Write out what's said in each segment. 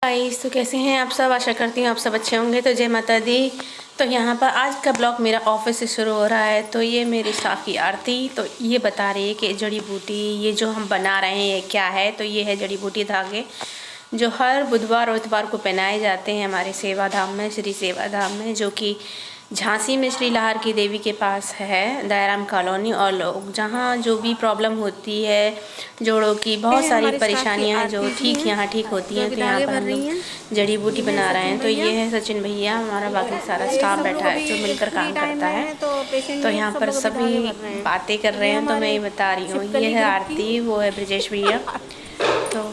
Guys, तो कैसे हैं आप सब। आशा करती हूँ आप सब अच्छे होंगे। तो जय माता दी। तो यहाँ पर आज का ब्लॉग मेरा ऑफिस से शुरू हो रहा है। तो ये मेरी स्टाफ की आरती तो ये बता रही है कि जड़ी बूटी ये जो हम बना रहे हैं क्या है। तो ये है जड़ी बूटी धागे जो हर बुधवार और इतवार को पहनाए जाते हैं हमारे सेवा धाम में, श्री सेवा धाम में, जो कि झांसी में श्री लहर की देवी के पास है, दयाराम कॉलोनी। और लोग जहाँ जो भी प्रॉब्लम होती है, जोड़ों की बहुत सारी परेशानियां हैं जो यहाँ ठीक होती हैं। तो यहाँ पर हम लोग जड़ी बूटी बना रहे हैं। तो ये है सचिन भैया, हमारा बाकी सारा स्टाफ बैठा है जो मिलकर काम करता है। तो यहाँ पर सभी बातें कर रहे हैं। तो मैं ये बता रही हूँ, ये है आरती, वो है ब्रजेश भैया। तो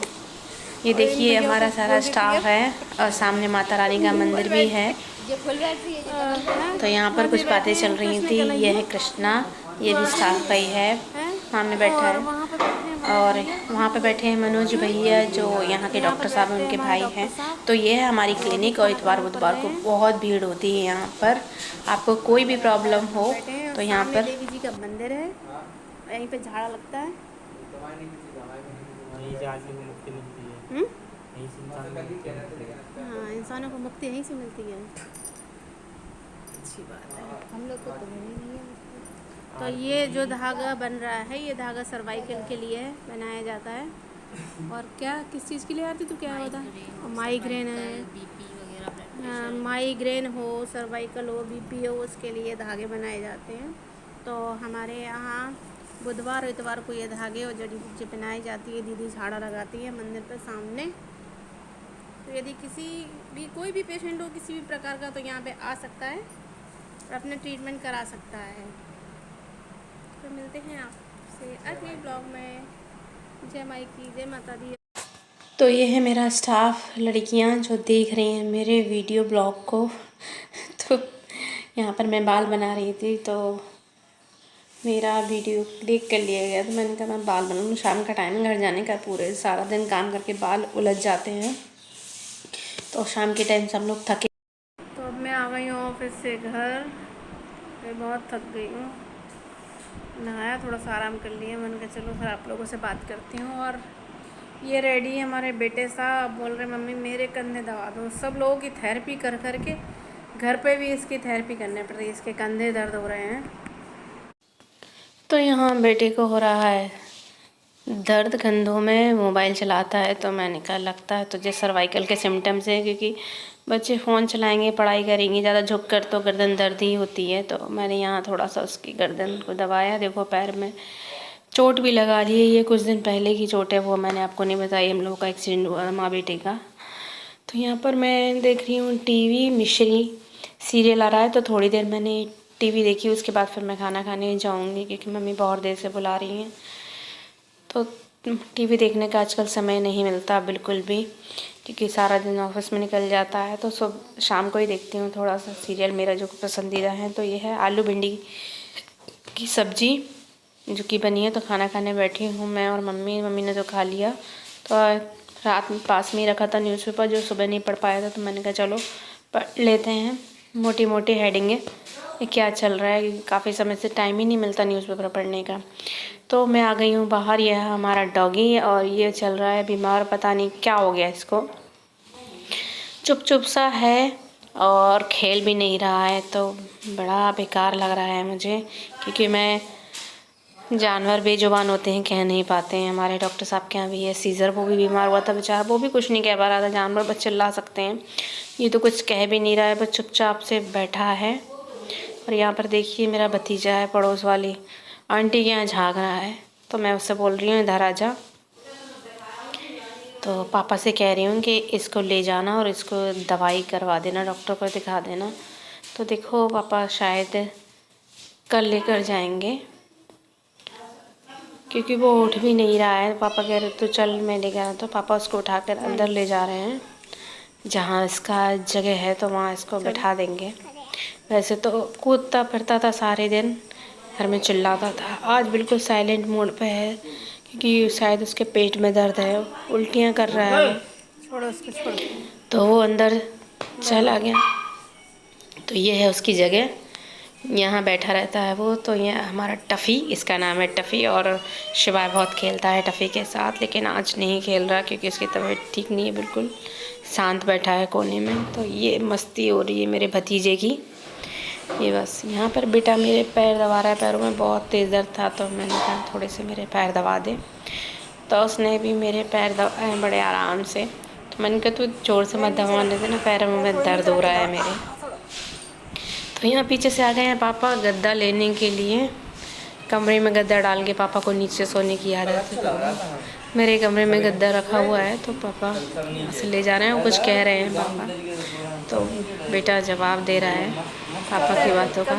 ये देखिए हमारा सारा स्टाफ है और सामने माता रानी का मंदिर भी है। तो यहाँ पर कुछ बातें चल रही थी। ये है कृष्णा, ये भी स्टाफ का ही है, सामने बैठा है। और वहाँ पे बैठे हैं मनोज भैया जो यहाँ के डॉक्टर साहब हैं, उनके भाई हैं। तो ये है हमारी क्लिनिक और इतवार बुधवार को बहुत भीड़ होती है यहाँ पर। आपको कोई भी प्रॉब्लम हो तो यहाँ पर देवी जी का मंदिर है, यहीं पे झाड़ा लगता है। हाँ, इंसानों को मुक्ति यहीं से मिलती है। अच्छी बात है, हम लोग को तो नहीं है। तो ये जो धागा बन रहा है, ये धागा सर्वाइकल के लिए बनाया जाता है। और क्या किस चीज़ के लिए आती तो क्या होता है? माइग्रेन है, हाँ, माइग्रेन हो, सर्वाइकल हो, बीपी हो, उसके लिए धागे बनाए जाते हैं। तो हमारे यहाँ बुधवार और इतवार को ये धागे और जड़ी बूटी पहनाई जाती है। दीदी झाड़ा लगाती है मंदिर पर सामने। तो यदि किसी भी कोई भी पेशेंट हो किसी भी प्रकार का तो यहाँ पे आ सकता है और अपना ट्रीटमेंट करा सकता है। तो मिलते हैं आपसे अगले ब्लॉग में। जय माई की, जय माता दी। तो ये है मेरा स्टाफ, लड़कियाँ जो देख रही हैं मेरे वीडियो ब्लॉग को। तो यहाँ पर मैं बाल बना रही थी तो मेरा वीडियो क्लिक कर लिया गया। तो मैंने कहा मैं बाल बनाऊँ, शाम का टाइम घर जाने का, पूरे सारा दिन काम करके बाल उलझ जाते हैं। तो शाम के टाइम से हम लोग थके। तो अब मैं आ गई हूँ ऑफिस से घर। मैं बहुत थक गई हूँ, नहाया, थोड़ा सा आराम कर लिया। मैंने कहा चलो फिर आप लोगों से बात करती हूँ। और ये रेडी है हमारे बेटे साहब, बोल रहे मम्मी मेरे कंधे दबा दो। सब लोगों की थेरेपी कर कर के घर पे भी इसकी थेरेपी करनी पड़ रही है, इसके कंधे दर्द हो रहे हैं। तो यहाँ बेटे को हो रहा है दर्द कंधों में, मोबाइल चलाता है। तो मैंने कहा लगता है तुझे सर्वाइकल के सिम्टम्स हैं, क्योंकि बच्चे फ़ोन चलाएंगे, पढ़ाई करेंगे, ज़्यादा झुक कर तो गर्दन दर्द ही होती है। तो मैंने यहाँ थोड़ा सा उसकी गर्दन को दबाया। देखो पैर में चोट भी लगा ली है, ये कुछ दिन पहले की चोट है, वो मैंने आपको नहीं बताई। हम लोगों का एक्सीडेंट हुआ माँ बेटे का। तो यहाँ पर मैं देख रही हूँ टीवी, मिश्री सीरियल आ रहा है। तो थोड़ी देर मैंने टीवी देखी, उसके बाद फिर मैं खाना खाने जाऊँगी क्योंकि मम्मी बहुत देर से बुला रही हैं। तो टीवी देखने का आजकल समय नहीं मिलता बिल्कुल भी, क्योंकि सारा दिन ऑफिस में निकल जाता है। तो सब शाम को ही देखती हूँ थोड़ा सा सीरियल, मेरा जो पसंदीदा है। तो ये है आलू भिंडी की सब्ज़ी जो कि बनी है। तो खाना खाने बैठी हूँ मैं और मम्मी ने तो खा लिया। तो रात में पास में ही रखा था न्यूज़पेपर, जो सुबह नहीं पढ़ पाया था। तो मैंने कहा चलो पढ़ लेते हैं, मोटी मोटी हेडिंगें क्या चल रहा है। काफ़ी समय से टाइम ही नहीं मिलता न्यूज़पेपर पढ़ने का। तो मैं आ गई हूँ बाहर। यह है हमारा डॉगी और ये चल रहा है बीमार, पता नहीं क्या हो गया इसको, चुप चुप सा है और खेल भी नहीं रहा है। तो बड़ा बेकार लग रहा है मुझे, क्योंकि मैं जानवर बेजुबान होते हैं, कह नहीं पाते हैं। हमारे डॉक्टर साहब के यहाँ भी है सीज़र, वो भी बीमार हुआ था बेचारा, वो भी कुछ नहीं कह पा रहा था। जानवर बस चिल्ला सकते हैं, ये तो कुछ कह भी नहीं रहा है, बस चुपचाप से बैठा है। और यहाँ पर देखिए मेरा भतीजा है, पड़ोस वाली आंटी के यहाँ झाँक रहा है। तो मैं उससे बोल रही हूँ इधर आ जा। तो पापा से कह रही हूँ कि इसको ले जाना और इसको दवाई करवा देना, डॉक्टर को दिखा देना। तो देखो पापा शायद कल लेकर जाएंगे, क्योंकि वो उठ भी नहीं रहा है। पापा कह रहे तो चल मैं ले गया। तो पापा उसको उठाकर अंदर ले जा रहे हैं, जहाँ इसका जगह है तो वहाँ इसको बैठा देंगे। वैसे तो कूदता फिरता था सारे दिन, घर में चिल्लाता था। आज बिल्कुल साइलेंट मोड पे है, क्योंकि शायद उसके पेट में दर्द है, उल्टियाँ कर रहा है वो। छोड़ो उसको, छोड़ो। तो वो अंदर चला गया। तो ये है उसकी जगह। यहाँ बैठा रहता है वो। तो ये हमारा टफ़ी, इसका नाम है टफ़ी, और शिवाय बहुत खेलता है टफ़ी के साथ, लेकिन आज नहीं खेल रहा क्योंकि उसकी तबीयत ठीक नहीं है, बिल्कुल शांत बैठा है कोने में। तो ये मस्ती हो रही है मेरे भतीजे की। ये बस यहाँ पर बेटा मेरे पैर दबा रहा है, पैरों में बहुत तेज़ दर्द था तो मैंने कहा थोड़े से मेरे पैर दबा दे। तो उसने भी मेरे पैर दबाए बड़े आराम से। तो मैंने कहा तू ज़ोर से मत दबाने देना, पैरों में दर्द हो रहा है मेरे। तो यहाँ पीछे से आ गए हैं पापा गद्दा लेने के लिए। कमरे में गद्दा डाल के पापा को नीचे सोने की आदत है। मेरे कमरे में गद्दा रखा हुआ है तो पापा यहाँ से ले जा रहे हैं। वो कुछ कह रहे हैं पापा, तो बेटा जवाब दे रहा है पापा की बातों का।